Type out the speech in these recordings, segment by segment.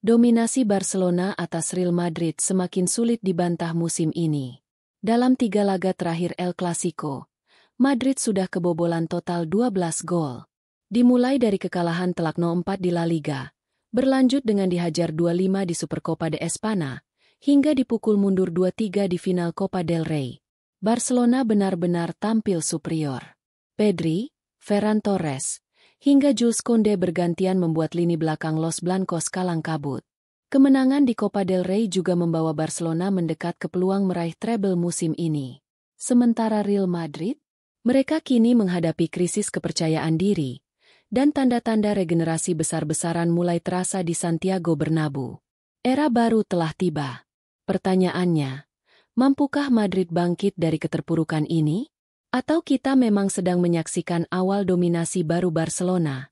Dominasi Barcelona atas Real Madrid semakin sulit dibantah musim ini. Dalam 3 laga terakhir El Clasico, Madrid sudah kebobolan total 12 gol. Dimulai dari kekalahan telak 0-4 di La Liga, berlanjut dengan dihajar 2-5 di Supercopa de España, hingga dipukul mundur 2-3 di final Copa del Rey. Barcelona benar-benar tampil superior. Pedri, Ferran Torres, hingga Jules Koundé bergantian membuat lini belakang Los Blancos kalang kabut. Kemenangan di Copa del Rey juga membawa Barcelona mendekat ke peluang meraih treble musim ini. Sementara Real Madrid, mereka kini menghadapi krisis kepercayaan diri, dan tanda-tanda regenerasi besar-besaran mulai terasa di Santiago Bernabeu. Era baru telah tiba. Pertanyaannya, mampukah Madrid bangkit dari keterpurukan ini? Atau kita memang sedang menyaksikan awal dominasi baru Barcelona?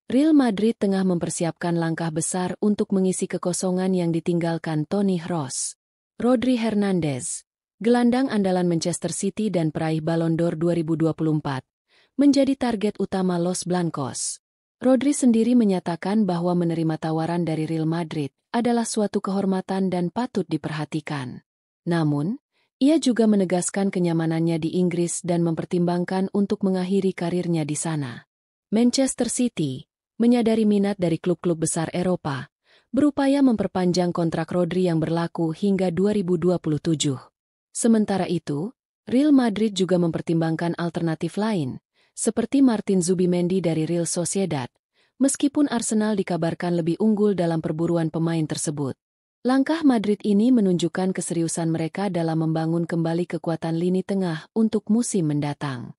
Real Madrid tengah mempersiapkan langkah besar untuk mengisi kekosongan yang ditinggalkan Toni Kroos. Rodri Hernandez, gelandang andalan Manchester City dan peraih Ballon d'Or 2024, menjadi target utama Los Blancos. Rodri sendiri menyatakan bahwa menerima tawaran dari Real Madrid adalah suatu kehormatan dan patut diperhatikan. Namun, ia juga menegaskan kenyamanannya di Inggris dan mempertimbangkan untuk mengakhiri karirnya di sana. Manchester City, menyadari minat dari klub-klub besar Eropa, berupaya memperpanjang kontrak Rodri yang berlaku hingga 2027. Sementara itu, Real Madrid juga mempertimbangkan alternatif lain, seperti Martin Zubimendi dari Real Sociedad, meskipun Arsenal dikabarkan lebih unggul dalam perburuan pemain tersebut. Langkah Madrid ini menunjukkan keseriusan mereka dalam membangun kembali kekuatan lini tengah untuk musim mendatang.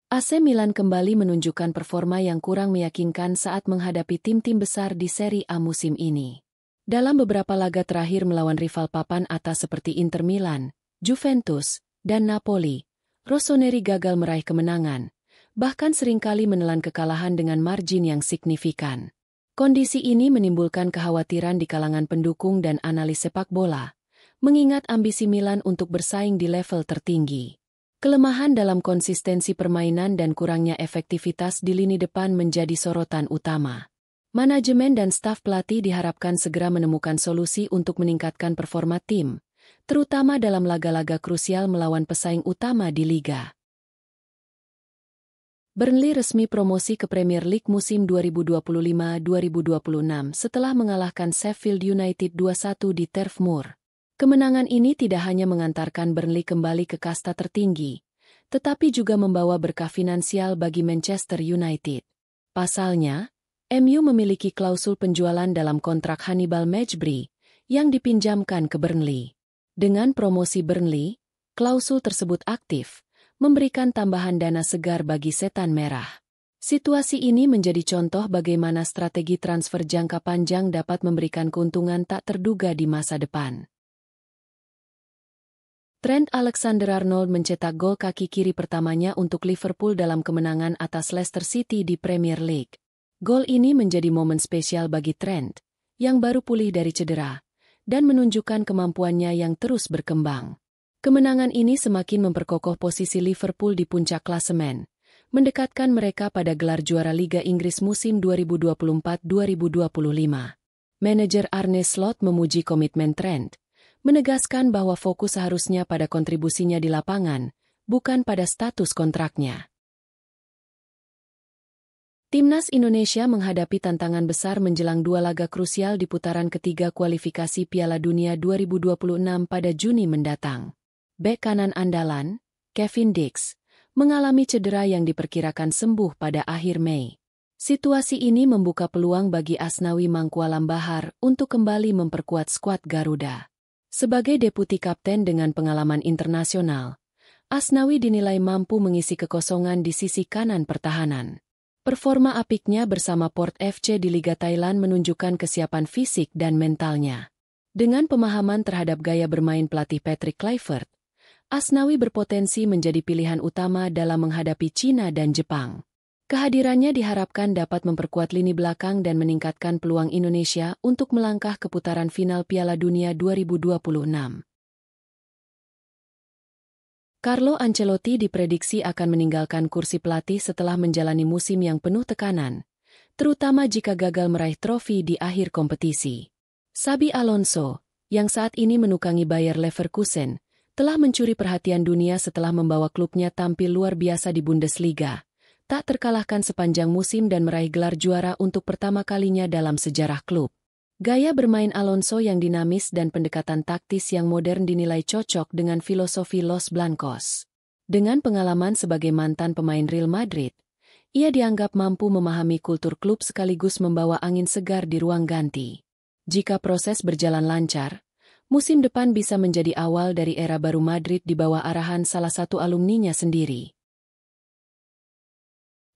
AC Milan kembali menunjukkan performa yang kurang meyakinkan saat menghadapi tim-tim besar di Serie A musim ini. Dalam beberapa laga terakhir melawan rival papan atas seperti Inter Milan, Juventus, dan Napoli, Rossoneri gagal meraih kemenangan, bahkan seringkali menelan kekalahan dengan margin yang signifikan. Kondisi ini menimbulkan kekhawatiran di kalangan pendukung dan analis sepak bola, mengingat ambisi Milan untuk bersaing di level tertinggi. Kelemahan dalam konsistensi permainan dan kurangnya efektivitas di lini depan menjadi sorotan utama. Manajemen dan staf pelatih diharapkan segera menemukan solusi untuk meningkatkan performa tim, terutama dalam laga-laga krusial melawan pesaing utama di liga. Burnley resmi promosi ke Premier League musim 2025-2026 setelah mengalahkan Sheffield United 2-1 di Turf Moor. Kemenangan ini tidak hanya mengantarkan Burnley kembali ke kasta tertinggi, tetapi juga membawa berkah finansial bagi Manchester United. Pasalnya, MU memiliki klausul penjualan dalam kontrak Hannibal Mejbri yang dipinjamkan ke Burnley. Dengan promosi Burnley, klausul tersebut aktif, memberikan tambahan dana segar bagi setan merah. Situasi ini menjadi contoh bagaimana strategi transfer jangka panjang dapat memberikan keuntungan tak terduga di masa depan. Trent Alexander-Arnold mencetak gol kaki kiri pertamanya untuk Liverpool dalam kemenangan atas Leicester City di Premier League. Gol ini menjadi momen spesial bagi Trent, yang baru pulih dari cedera, dan menunjukkan kemampuannya yang terus berkembang. Kemenangan ini semakin memperkokoh posisi Liverpool di puncak klasemen, mendekatkan mereka pada gelar juara Liga Inggris musim 2024-2025. Manajer Arne Slot memuji komitmen Trent, menegaskan bahwa fokus seharusnya pada kontribusinya di lapangan, bukan pada status kontraknya. Timnas Indonesia menghadapi tantangan besar menjelang 2 laga krusial di putaran ketiga kualifikasi Piala Dunia 2026 pada Juni mendatang. Bek kanan andalan, Kevin Dix, mengalami cedera yang diperkirakan sembuh pada akhir Mei. Situasi ini membuka peluang bagi Asnawi Mangkualam Bahar untuk kembali memperkuat skuad Garuda. Sebagai deputi kapten dengan pengalaman internasional, Asnawi dinilai mampu mengisi kekosongan di sisi kanan pertahanan. Performa apiknya bersama Port FC di Liga Thailand menunjukkan kesiapan fisik dan mentalnya. Dengan pemahaman terhadap gaya bermain pelatih Patrick Kluivert, Asnawi berpotensi menjadi pilihan utama dalam menghadapi Cina dan Jepang. Kehadirannya diharapkan dapat memperkuat lini belakang dan meningkatkan peluang Indonesia untuk melangkah ke putaran final Piala Dunia 2026. Carlo Ancelotti diprediksi akan meninggalkan kursi pelatih setelah menjalani musim yang penuh tekanan, terutama jika gagal meraih trofi di akhir kompetisi. Xabi Alonso, yang saat ini menukangi Bayer Leverkusen, telah mencuri perhatian dunia setelah membawa klubnya tampil luar biasa di Bundesliga, tak terkalahkan sepanjang musim dan meraih gelar juara untuk pertama kalinya dalam sejarah klub. Gaya bermain Alonso yang dinamis dan pendekatan taktis yang modern dinilai cocok dengan filosofi Los Blancos. Dengan pengalaman sebagai mantan pemain Real Madrid, ia dianggap mampu memahami kultur klub sekaligus membawa angin segar di ruang ganti. Jika proses berjalan lancar, musim depan bisa menjadi awal dari era baru Madrid di bawah arahan salah satu alumninya sendiri.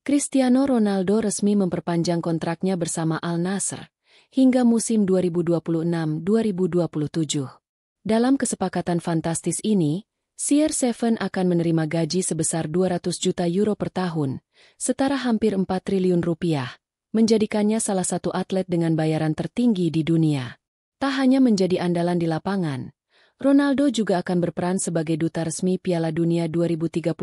Cristiano Ronaldo resmi memperpanjang kontraknya bersama Al Nassr hingga musim 2026-2027. Dalam kesepakatan fantastis ini, CR7 akan menerima gaji sebesar 200 juta euro per tahun, setara hampir 4 triliun rupiah, menjadikannya salah satu atlet dengan bayaran tertinggi di dunia. Tak hanya menjadi andalan di lapangan, Ronaldo juga akan berperan sebagai duta resmi Piala Dunia 2034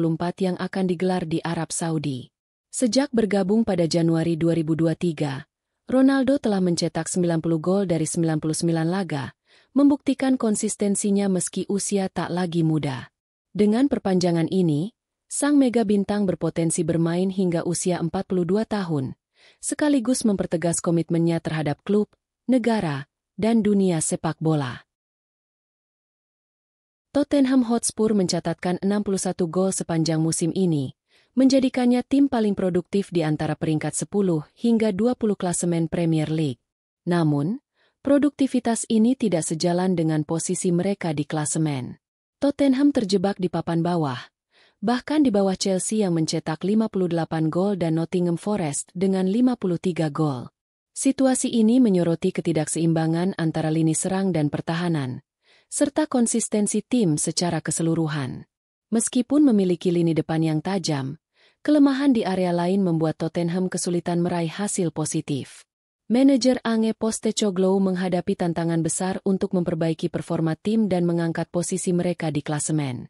yang akan digelar di Arab Saudi. Sejak bergabung pada Januari 2023, Ronaldo telah mencetak 90 gol dari 99 laga, membuktikan konsistensinya meski usia tak lagi muda. Dengan perpanjangan ini, sang mega bintang berpotensi bermain hingga usia 42 tahun, sekaligus mempertegas komitmennya terhadap klub, negara, dan dunia sepak bola. Tottenham Hotspur mencatatkan 61 gol sepanjang musim ini, menjadikannya tim paling produktif di antara peringkat 10 hingga 20 klasemen Premier League. Namun, produktivitas ini tidak sejalan dengan posisi mereka di klasemen. Tottenham terjebak di papan bawah, bahkan di bawah Chelsea yang mencetak 58 gol dan Nottingham Forest dengan 53 gol. Situasi ini menyoroti ketidakseimbangan antara lini serang dan pertahanan, serta konsistensi tim secara keseluruhan. Meskipun memiliki lini depan yang tajam, kelemahan di area lain membuat Tottenham kesulitan meraih hasil positif. Manajer Ange Postecoglou menghadapi tantangan besar untuk memperbaiki performa tim dan mengangkat posisi mereka di klasemen.